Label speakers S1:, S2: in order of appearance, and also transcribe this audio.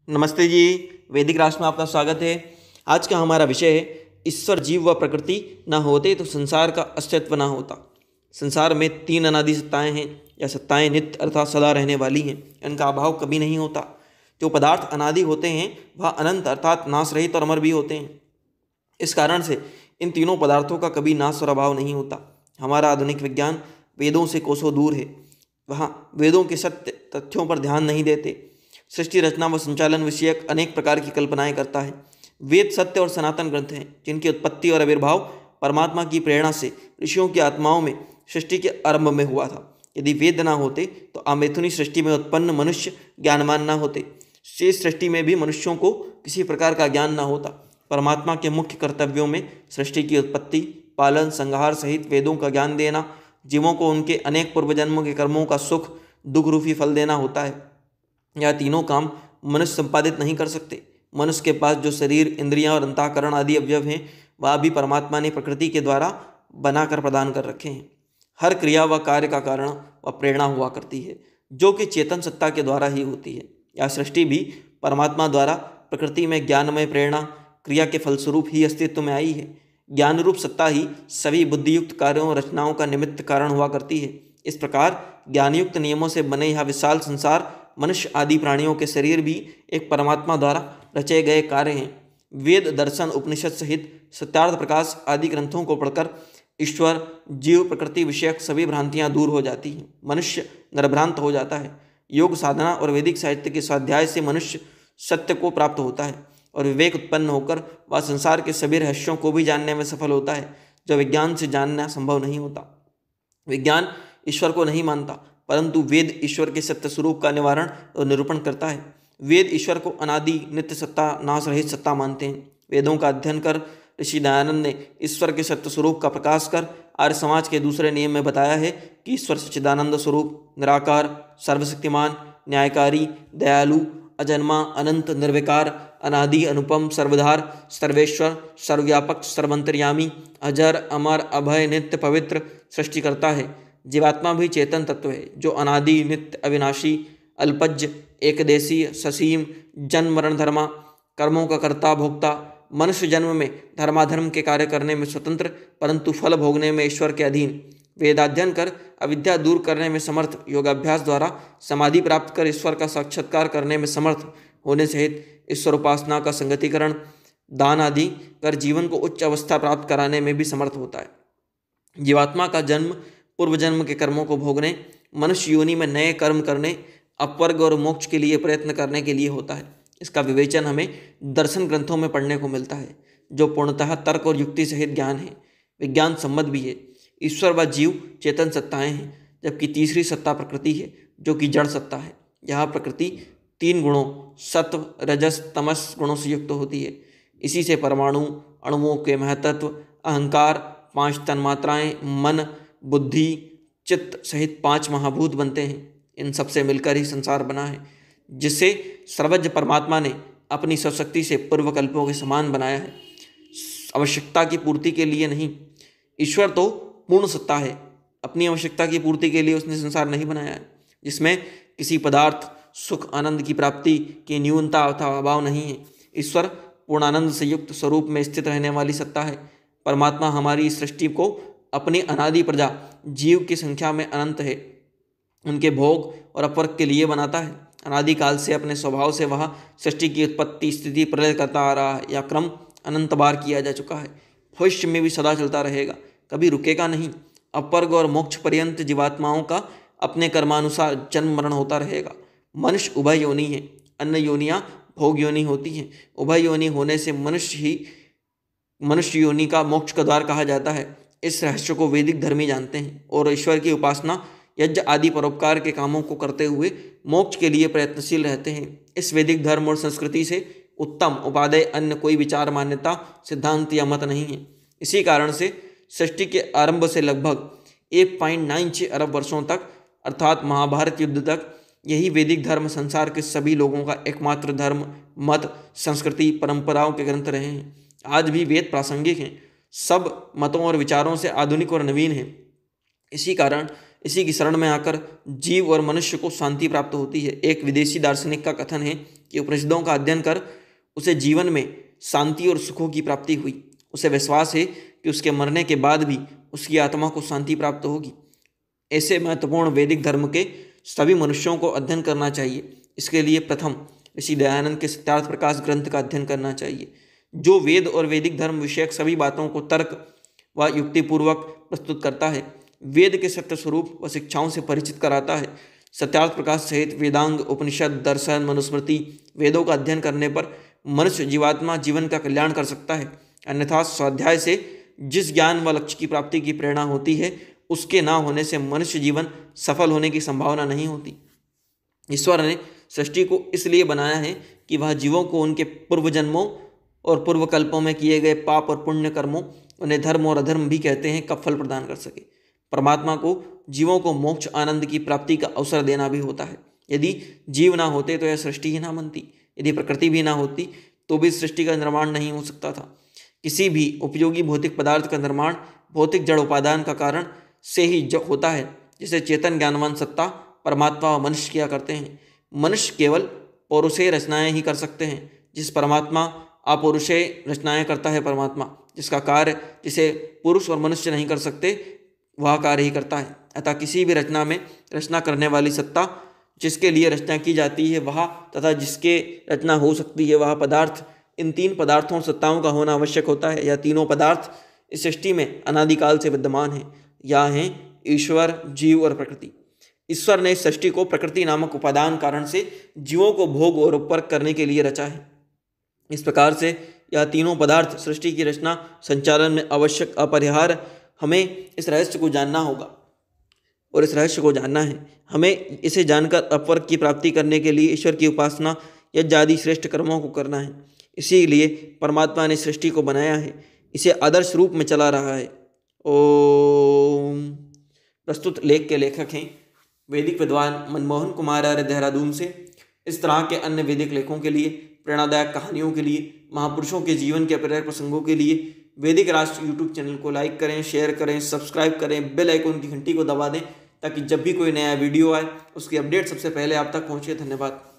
S1: नमस्ते जी। वैदिक राष्ट्र में आपका स्वागत है। आज का हमारा विषय है ईश्वर जीव व प्रकृति न होते तो संसार का अस्तित्व न होता। संसार में तीन अनादि सत्ताएं हैं या सत्ताएं नित्य अर्थात सदा रहने वाली हैं। इनका अभाव कभी नहीं होता। जो पदार्थ अनादि होते हैं वह अनंत अर्थात नाश रहित और अमर भी होते हैं। इस कारण से इन तीनों पदार्थों का कभी नाश और अभाव नहीं होता। हमारा आधुनिक विज्ञान वेदों से कोसों दूर है। वहाँ वेदों के सत्य तथ्यों पर ध्यान नहीं देते। सृष्टि रचना व संचालन विषयक अनेक प्रकार की कल्पनाएं करता है। वेद सत्य और सनातन ग्रंथ हैं जिनकी उत्पत्ति और आविर्भाव परमात्मा की प्रेरणा से ऋषियों की आत्माओं में सृष्टि के आरंभ में हुआ था। यदि वेद न होते तो अमैथुनी सृष्टि में उत्पन्न मनुष्य ज्ञानवान न होते। शेष सृष्टि में भी मनुष्यों को किसी प्रकार का ज्ञान न होता। परमात्मा के मुख्य कर्तव्यों में सृष्टि की उत्पत्ति, पालन, संहार सहित वेदों का ज्ञान देना, जीवों को उनके अनेक पूर्वजन्मों के कर्मों का सुख दुख रूपी फल देना होता है। यह तीनों काम मनुष्य संपादित नहीं कर सकते। मनुष्य के पास जो शरीर, इंद्रियां और अंतःकरण आदि अवयव हैं वह भी परमात्मा ने प्रकृति के द्वारा बनाकर प्रदान कर रखे हैं। हर क्रिया व कार्य का कारण व प्रेरणा हुआ करती है जो कि चेतन सत्ता के द्वारा ही होती है। यह सृष्टि भी परमात्मा द्वारा प्रकृति में ज्ञानमय प्रेरणा क्रिया के फलस्वरूप ही अस्तित्व में आई है। ज्ञान रूप सत्ता ही सभी बुद्धियुक्त कार्यों और रचनाओं का निमित्त कारण हुआ करती है। इस प्रकार ज्ञानयुक्त नियमों से बने यह विशाल संसार, मनुष्य आदि प्राणियों के शरीर भी एक परमात्मा द्वारा रचे गए कार्य हैं। वेद, दर्शन, उपनिषद सहित सत्यार्थ प्रकाश आदि ग्रंथों को पढ़कर ईश्वर, जीव, प्रकृति विषयक सभी भ्रांतियां दूर हो जाती हैं। मनुष्य निर्भ्रांत हो जाता है। योग साधना और वैदिक साहित्य के स्वाध्याय से मनुष्य सत्य को प्राप्त होता है और विवेक उत्पन्न होकर वह संसार के सभी रहस्यों को भी जानने में सफल होता है जो विज्ञान से जानना संभव नहीं होता। विज्ञान ईश्वर को नहीं मानता परंतु वेद ईश्वर के सत्य स्वरूप का निवारण और निरूपण करता है। वेद ईश्वर को अनादि, नित्य सत्ता, नाश रहित सत्ता मानते हैं। वेदों का अध्ययन कर ऋषि दयानंद ने ईश्वर के सत्य स्वरूप का प्रकाश कर आर्य समाज के दूसरे नियम में बताया है कि ईश्वर सच्चिदानंद स्वरूप, निराकार, सर्वशक्तिमान, न्यायकारी, दयालु, अजन्मा, अनंत, निर्विकार, अनादि, अनुपम, सर्वधार, सर्वेश्वर, सर्वव्यापक, सर्वंतर्यामी, अजर, अमर, अभय, नित्य, पवित्र सृष्टिकर्ता है। जीवात्मा भी चेतन तत्व है जो अनादि, नित्य, अविनाशी, अल्पज्य, एकदेशीय, ससीम, जन्म मरण धर्मा, कर्मों का कर्ता भोक्ता, मनुष्य जन्म में धर्माधर्म के कार्य करने में स्वतंत्र परंतु फल भोगने में ईश्वर के अधीन, वेदाध्ययन कर अविद्या दूर करने में समर्थ, योगाभ्यास द्वारा समाधि प्राप्त कर ईश्वर का साक्षात्कार करने में समर्थ होने सहित ईश्वर उपासना का संगतिकरण, दान आदि कर जीवन को उच्च अवस्था प्राप्त कराने में भी समर्थ होता है। जीवात्मा का जन्म पूर्व जन्म के कर्मों को भोगने, मनुष्य योनि में नए कर्म करने, अपवर्ग और मोक्ष के लिए प्रयत्न करने के लिए होता है। इसका विवेचन हमें दर्शन ग्रंथों में पढ़ने को मिलता है जो पूर्णतः तर्क और युक्ति सहित ज्ञान है, विज्ञान सम्मत भी है। ईश्वर व जीव चेतन सत्ताएं हैं जबकि तीसरी सत्ता प्रकृति है जो कि जड़ सत्ता है। यह प्रकृति तीन गुणों सत्व, रजस, तमस गुणों से युक्त होती है। इसी से परमाणु, अणुओं के महतत्व, अहंकार, पांच तन्मात्राएं, मन, बुद्धि, चित्त सहित पांच महाभूत बनते हैं। इन सबसे मिलकर ही संसार बना है जिसे सर्वज्ञ परमात्मा ने अपनी स्वशक्ति से पूर्वकल्पों के समान बनाया है, आवश्यकता की पूर्ति के लिए नहीं। ईश्वर तो पूर्ण सत्ता है, अपनी आवश्यकता की पूर्ति के लिए उसने संसार नहीं बनाया है जिसमें किसी पदार्थ, सुख, आनंद की प्राप्ति की न्यूनता अथवा अभाव नहीं है। ईश्वर पूर्णानंद से युक्त स्वरूप में स्थित रहने वाली सत्ता है। परमात्मा हमारी सृष्टि को अपनी अनादि प्रजा जीव की संख्या में अनंत है उनके भोग और अपवर्ग के लिए बनाता है। अनादि काल से अपने स्वभाव से वह सृष्टि की उत्पत्ति, स्थिति, प्रलय करता आ रहा है। यह क्रम अनंत बार किया जा चुका है, भविष्य में भी सदा चलता रहेगा, कभी रुकेगा नहीं। अपवर्ग और मोक्ष पर्यंत जीवात्माओं का अपने कर्मानुसार जन्म मरण होता रहेगा। मनुष्य उभय योनि है, अन्य योनियाँ भोग योनि होती हैं। उभय योनि होने से मनुष्य योनि का मोक्ष का द्वार कहा जाता है। इस रहस्य को वैदिक धर्मी जानते हैं और ईश्वर की उपासना, यज्ञ आदि परोपकार के कामों को करते हुए मोक्ष के लिए प्रयत्नशील रहते हैं। इस वैदिक धर्म और संस्कृति से उत्तम उपादेय अन्य कोई विचार, मान्यता, सिद्धांत या मत नहीं है। इसी कारण से सृष्टि के आरंभ से लगभग 1.96 अरब वर्षों तक अर्थात महाभारत युद्ध तक यही वैदिक धर्म संसार के सभी लोगों का एकमात्र धर्म, मत, संस्कृति, परंपराओं के ग्रंथ रहे हैं। आज भी वेद प्रासंगिक हैं, सब मतों और विचारों से आधुनिक और नवीन हैं। इसी कारण इसी की शरण में आकर जीव और मनुष्य को शांति प्राप्त होती है। एक विदेशी दार्शनिक का कथन है कि उपनिषदों का अध्ययन कर उसे जीवन में शांति और सुखों की प्राप्ति हुई। उसे विश्वास है कि उसके मरने के बाद भी उसकी आत्मा को शांति प्राप्त होगी। ऐसे महत्वपूर्ण वैदिक धर्म के सभी मनुष्यों को अध्ययन करना चाहिए। इसके लिए प्रथम ऋषि दयानंद के सत्यार्थ प्रकाश ग्रंथ का अध्ययन करना चाहिए, जो वेद और वैदिक धर्म विषयक सभी बातों को तर्क व युक्तिपूर्वक प्रस्तुत करता है, वेद के सत्य स्वरूप व शिक्षाओं से परिचित कराता है। सत्यार्थ प्रकाश सहित वेदांग, उपनिषद, दर्शन, मनुस्मृति, वेदों का अध्ययन करने पर मनुष्य जीवात्मा जीवन का कल्याण कर सकता है। अन्यथा स्वाध्याय से जिस ज्ञान व लक्ष्य की प्राप्ति की प्रेरणा होती है, उसके ना होने से मनुष्य जीवन सफल होने की संभावना नहीं होती। ईश्वर ने सृष्टि को इसलिए बनाया है कि वह जीवों को उनके पूर्व जन्मों और पूर्व कल्पों में किए गए पाप और पुण्य कर्मों, उन्हें धर्म और अधर्म भी कहते हैं, का फल प्रदान कर सके। परमात्मा को जीवों को मोक्ष आनंद की प्राप्ति का अवसर देना भी होता है। यदि जीव ना होते तो यह सृष्टि ही ना बनती। यदि प्रकृति भी ना होती तो भी सृष्टि का निर्माण नहीं हो सकता था। किसी भी उपयोगी भौतिक पदार्थ का निर्माण भौतिक जड़ उपादान का कारण से ही होता है, जिसे चेतन ज्ञानवान सत्ता परमात्मा व मनुष्य किया करते हैं। मनुष्य केवल पौरुषेय रचनाएं ही कर सकते हैं। जिस परमात्मा अपौरुषेय रचनाएं करता है, परमात्मा जिसका कार्य जिसे पुरुष और मनुष्य नहीं कर सकते, वह कार्य ही करता है। अतः किसी भी रचना में रचना करने वाली सत्ता, जिसके लिए रचना की जाती है वह, तथा जिसके रचना हो सकती है वह पदार्थ, इन तीन पदार्थों और सत्ताओं का होना आवश्यक होता है। यह तीनों पदार्थ इस सृष्टि में अनादिकाल से विद्यमान हैं। यह हैं ईश्वर, जीव और प्रकृति। ईश्वर ने इस सृष्टि को प्रकृति नामक उपादान कारण से जीवों को भोग और उपवर्ग करने के लिए रचा है। इस प्रकार से यह तीनों पदार्थ सृष्टि की रचना संचालन में आवश्यक अपरिहार्य। हमें इस रहस्य को जानना होगा और इस रहस्य को जानना है। हमें इसे जानकर अपवर्ग की प्राप्ति करने के लिए ईश्वर की उपासना, यज्ञ आदि श्रेष्ठ कर्मों को करना है। इसीलिए परमात्मा ने सृष्टि को बनाया है, इसे आदर्श रूप में चला रहा है। ओम। प्रस्तुत लेख के लेखक हैं वैदिक विद्वान मनमोहन कुमार आर्य, देहरादून से। इस तरह के अन्य वैदिक लेखों के लिए, प्रेरणादायक कहानियों के लिए, महापुरुषों के जीवन के प्रेरक प्रसंगों के लिए वैदिक राष्ट्र यूट्यूब चैनल को लाइक करें, शेयर करें, सब्सक्राइब करें, बेल आइकन की घंटी को दबा दें, ताकि जब भी कोई नया वीडियो आए उसकी अपडेट सबसे पहले आप तक पहुंचे। धन्यवाद।